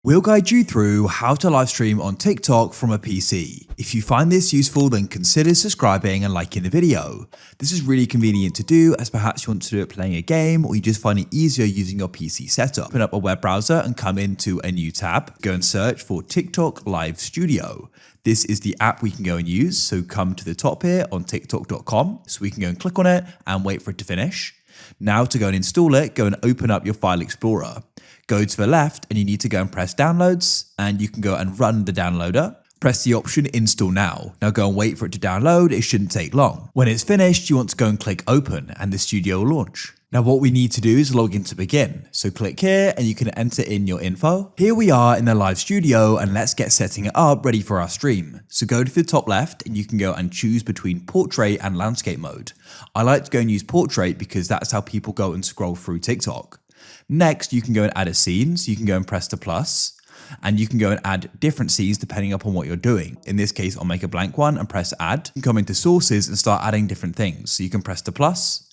We'll guide you through how to live stream on TikTok from a PC. If you find this useful, then consider subscribing and liking the video. This is really convenient to do, as perhaps you want to do it playing a game, or you just find it easier using your PC setup. Open up a web browser and come into a new tab. Go and search for TikTok Live Studio. This is the app we can go and use, so come to the top here on tiktok.com, so we can go and click on it and wait for it to finish. Now to go and install it, go and open up your file explorer. Go to the left and you need to go and press downloads, and you can go and run the downloader. Press the option install now. Now go and wait for it to download, it shouldn't take long. When it's finished, you want to go and click open and the studio will launch. Now what we need to do is log in to begin. So click here and you can enter in your info. Here we are in the live studio and let's get setting it up ready for our stream. So go to the top left and you can go and choose between portrait and landscape mode. I like to go and use portrait because that's how people go and scroll through TikTok. Next, you can go and add a scene, so you can go and press the plus, and you can go and add different scenes depending upon what you're doing. In this case, I'll make a blank one and press add. You can come into sources and start adding different things. So you can press the plus.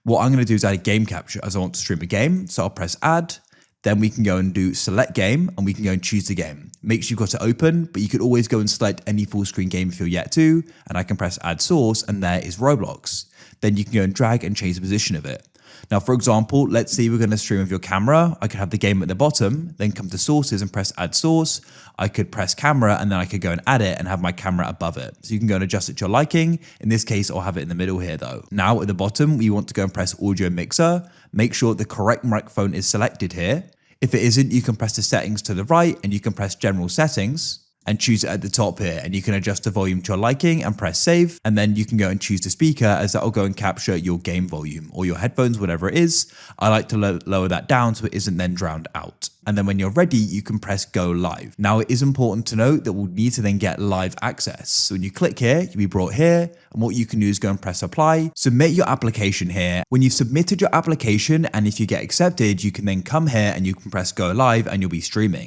What I'm going to do is add a game capture as I want to stream a game. So I'll press add. Then we can go and do select game and we can go and choose the game. Make sure you've got it open, but you could always go and select any full screen game if you're yet to, and I can press add source and there is Roblox. Then you can go and drag and change the position of it. Now, for example, let's say we're going to stream with your camera. I could have the game at the bottom, then come to sources and press add source. I could press camera and then I could go and add it and have my camera above it. So you can go and adjust it to your liking. In this case, I'll have it in the middle here though. Now at the bottom, we want to go and press audio mixer. Make sure the correct microphone is selected here. If it isn't, you can press the settings to the right and you can press general settings and choose it at the top here, and you can adjust the volume to your liking and press save, and then you can go and choose the speaker, as that will go and capture your game volume or your headphones, whatever it is. I like to lower that down so it isn't then drowned out. And then when you're ready, you can press go live. Now it is important to note that we'll need to then get live access. So when you click here, you'll be brought here, and what you can do is go and press apply, submit your application here. When you've submitted your application and if you get accepted, you can then come here and you can press go live and you'll be streaming.